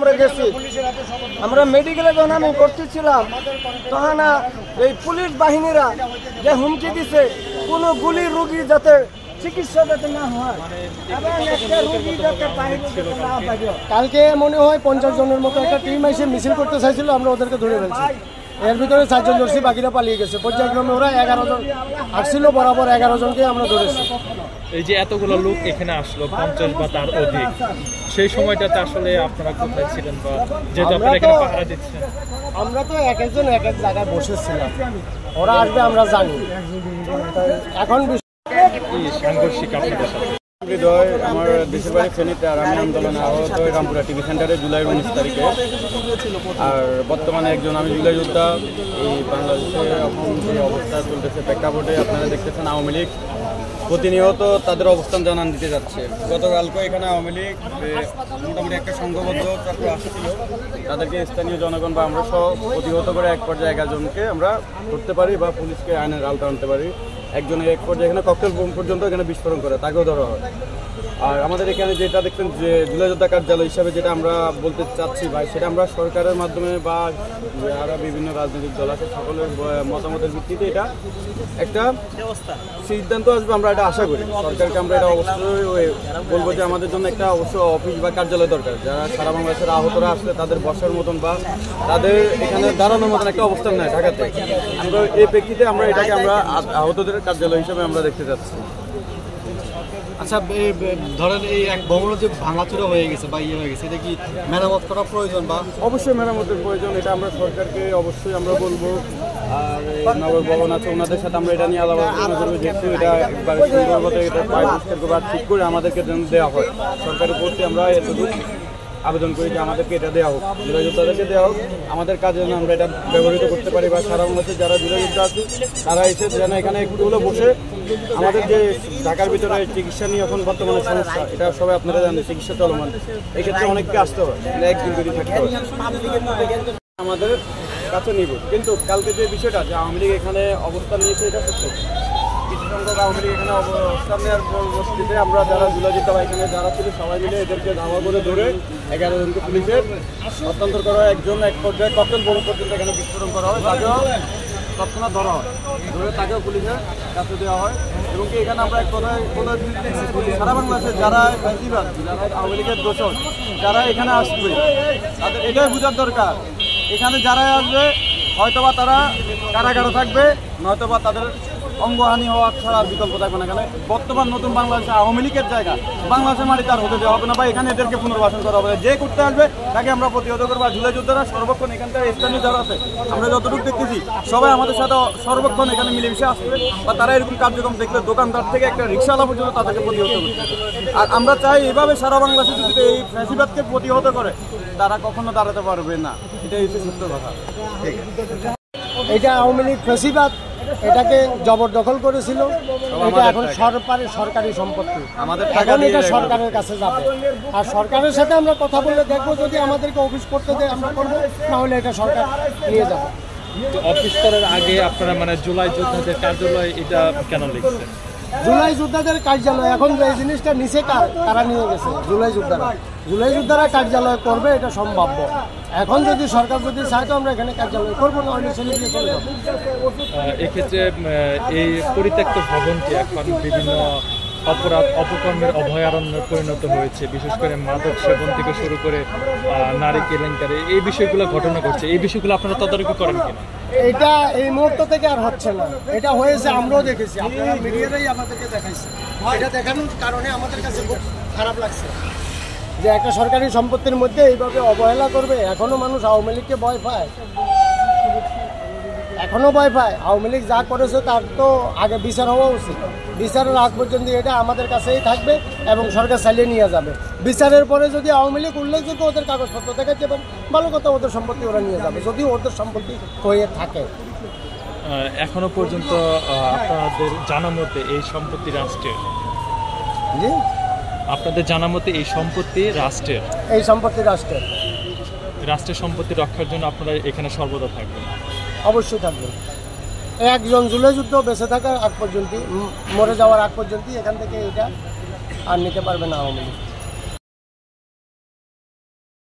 করে গেছি। আমরা মেডিকেলে যখন আমি ভর্তি ছিলাম তখন এই পুলিশ বাহিনীরা যে হুমকি দিছে কোনো গুলির রোগী যাতে চিকিৎসা যাতে না হয় এবং একটা রোগী যাতে বাইরে না পাবে। কালকে মনে হয় 50 জনের মতো একটা টিম এসে মিছিল করতে চাইছিল, আমরা ওদেরকে ধরে ফেলছি। এর ভিতরে 4 জন ধরছি, বাকিরা পালিয়ে গেছে। পর্যায়ক্রমে ওরা 11 জন আসছিল, বরাবর 11 জনকে আমরা ধরেছি। এই যে এতগুলো লোক এখানে আসলো 50 বা তার অধিক, সেই সময়টাতে আসলে আপনারা কোথায় ছিলেন বা যেহেতু আপনারা এখানে পাহারা দিচ্ছেন? আমরা তো এক একজন এক এক জায়গায় বসেছিলাম, ওরা আসবে আমরা জানি। এখন সাংঘর্ষিক আপনাদের সাথে হৃদয় আমার দেশের বাড়ি ফেনীতে, আর আমি আন্দোলনে আহত হই রামপুরা টিভি সেন্টারে জুলাই 19 তারিখে। আর বর্তমানে একজন আমি জুলাই যোদ্ধা। এই বাংলাদেশে এখন যে অবস্থা চলতেছে প্রেক্ষাপটে আপনারা দেখতেছেন আওয়ামী লীগ প্রতিনিয়ত তাদের অবস্থান জানান দিতে যাচ্ছে। গতকালকে এখানে আওয়ামী লীগ মোটামুটি একটা সংঘবদ্ধ চক্র আসছিল, তাদেরকে স্থানীয় জনগণ বা আমরা সব প্রতিহত করে এক পর্যায়ে 11 জনকে আমরা ধরতে পারি বা পুলিশকে আইনের আওতায় আনতে পারি। একজনের এক পর্যায়ে এখানে ককটেল বোম পর্যন্ত এখানে বিস্ফোরণ করে, তাকেও ধরা হয়। আর আমাদের এখানে যেটা দেখছেন যে জুলাই যোদ্ধা কার্যালয় হিসাবে যেটা আমরা বলতে চাচ্ছি ভাই, সেটা আমরা সরকারের মাধ্যমে বা যারা বিভিন্ন রাজনৈতিক দল আছে সকলের মতামতের ভিত্তিতে এটা একটা সিদ্ধান্ত আসবে, আমরা এটা আশা করি। সরকারকে আমরা এটা অবশ্যই বলবো যে আমাদের জন্য একটা অবশ্য অফিস বা কার্যালয় দরকার, যারা সারা বাংলাদেশের আহতরা আসলে তাদের বসার মতন বা তাদের এখানে দাঁড়ানোর মতন একটা অবস্থান নেয় ঢাকাতে। আমরা এই প্রেক্ষিতে আমরা এটাকে আমরা আহতদের কার্যালয় হিসেবে আমরা দেখতে যাচ্ছি। আচ্ছা, ধরেন এই এক ভবন যে ভাঙাচুরা হয়ে গেছে বা ইয়ে হয়ে গেছে, এটা কি মেরামত করা প্রয়োজন? বা অবশ্যই মেরামতের প্রয়োজন, এটা আমরা সরকারকে অবশ্যই আমরা বলবো। আর নগর ভবন আছে, ওনাদের সাথে আমরা এটা নিয়ে আলোচনা করবো, যেহেতু এটা একবার সুন্দরভাবে এটা প্রায় পরিষ্কার করে ঠিক করে আমাদেরকে যেন দেওয়া হয়। সরকারের প্রতি আমরা এতটুকু আবেদন করি যে আমাদেরকে এটা দেওয়া হোক, জুলাই যোদ্ধাদেরকে দেওয়া হোক, আমাদের কাজে যেন আমরা এটা ব্যবহৃত করতে পারি বা সারা বাংলাদেশে যারা জুলাই যোদ্ধা আছে তারা এসে যেন এখানে একটুগুলো বসে আমাদের যে ঢাকার ভিতরে চিকিৎসা নিয়ে এখন বর্তমানে সমস্যা, এটা সবাই আপনারা জানেন, চিকিৎসা চলমান। এক্ষেত্রে অনেককে আসতে হয়, একদিন যদি থাকতে হয় আমাদের কাছে নিব। কিন্তু কালকে যে বিষয়টা যে আওয়ামী লীগ এখানে অবস্থান নিয়েছে, এটা সত্য। কিছু সংখ্যক আওয়ামী লীগ এখানে অবস্থান নেওয়ার পরবর্তীতে আমরা যারা জুলাই যোদ্ধা বা এখানে যারা ছিল সবাই মিলে এদেরকে ধাওয়া করে ধরে 11 জনকে পুলিশের হস্তান্তর করা হয়। একজন এক পর্যায়ে ককটেল বোম পর্যন্ত এখানে বিস্ফোরণ করা হয়, তাকেও তৎক্ষণাৎ ধরা হয়, ধরে তাকেও পুলিশের কাছে দেওয়া হয়। এবং কি এখানে আমরা এক কথায় সারা বাংলাদেশে যারা বেশিরভাগ যারা আওয়ামী লীগের দোষর যারা এখানে আসবে তাদের এটাই বোঝার দরকার, এখানে যারা আসবে হয়তোবা তারা কারাগারে থাকবে, নয়তোবা তাদের অঙ্গহানি হওয়া ছাড়া বিকল্প থাকবে না। এখানে বর্তমান নতুন বাংলাদেশে আওয়ামী লীগের জায়গা বাংলাদেশের মাটিতে আর হতে দেওয়া হবে না, বা এখানে এদেরকে পুনর্বাসন করা হবে। যে করতে আসবে তাকে আমরা প্রতিহত করবো। আর জুলাই যোদ্ধারা সর্বক্ষণ এখানকার স্থানীয় যারা আছে আমরা যতটুকু দেখতেছি সবাই আমাদের সাথে সর্বক্ষণ এখানে মিলেমিশে আসবে, বা তারা এরকম কার্যক্রম দেখলে দোকানদার থেকে একটা রিক্সাওয়ালা পর্যন্ত তাদেরকে প্রতিহত করবে। আর আমরা চাই এভাবে সারা বাংলাদেশে যদি এই ফ্যাসিবাদকে প্রতিহত করে তারা কখনো দাঁড়াতে পারবে না, এটাই হচ্ছে সত্য কথা। এটা আওয়ামী লীগ ফ্যাসিবাদ এটাকে জবরদখল করেছিল, এটা এখন সরকারি সম্পত্তি, এখন এটা সরকারের কাছে যাবে। আর সরকারের সাথে আমরা কথা বলে দেখবো, যদি আমাদেরকে অফিস করতে দেয় আমরা করবো, না হলে এটা সরকার নিয়ে যাবে। তো অফিস করার আগে আপনারা মানে জুলাই যোদ্ধাদের কার্যালয় এটা কেন লিখছেন? জুলাই যোদ্ধাদের কার্যালয় এখন যে জিনিসটা নিচে তারা নিয়ে গেছে, জুলাই যোদ্ধারা কার্যালয় করবে, এটা সম্ভাব্য। এখন যদি সরকার যদি চায় তো আমরা এখানে কার্যালয় করবো, না হলে ছেলে দিয়ে চলে যাবো। এক্ষেত্রে এই পরিত্যক্ত ভবনটি এখন বিভিন্ন অপরাধ অপকর্মের অভয়ারণ্যে পরিণত হয়েছে, বিশেষ করে মাদক সেবন থেকে শুরু করে নারী কেলেঙ্কারি, এই বিষয়গুলো ঘটনা ঘটছে। এই বিষয়গুলো আপনারা তদারকি করেন কিনা? এটা এই মুহূর্ত থেকে আর হচ্ছে না, এটা হয়েছে, আমরাও দেখেছি, আপনারা মিডিয়ারাই আমাদেরকে দেখাইছে। এটা দেখানোর কারণে আমাদের কাছে খুব খারাপ লাগছে যে একটা সরকারি সম্পত্তির মধ্যে এইভাবে অবহেলা করবে। এখনো মানুষ আওয়ামী লীগকে ভয় পায়, এখনো ভয় পায়। আওয়ামী লীগ যা করেছে তার তো আগে বিচার হওয়া উচিত। বিচারের আগ পর্যন্ত এটা আমাদের কাছেই থাকবে এবং সরকার চালিয়ে নিয়ে যাবে। বিচারের পরে যদি আওয়ামী লীগ উল্লেখযোগ্য ওদের কাগজপত্র দেখাতে পারে, ভালো কথা, ওদের সম্পত্তি ওরা নিয়ে যাবে, যদি ওদের সম্পত্তি হয়ে থাকে। এখনো পর্যন্ত আপনাদের জানা মতে এই সম্পত্তি রাষ্ট্রের? জি, আপনাদের জানা মতে এই সম্পত্তি রাষ্ট্রের? এই সম্পত্তি রাষ্ট্রের। রাষ্ট্রের সম্পত্তি রক্ষার জন্য আপনারা এখানে সর্বদা থাকবেন? অবশ্যই থাকবেন। একজন জুলাই যুদ্ধ বেঁচে থাকার আগ পর্যন্ত, মরে যাওয়ার আগ পর্যন্ত এখান থেকে এটা আর নিতে পারবে না আওয়ামী লীগ।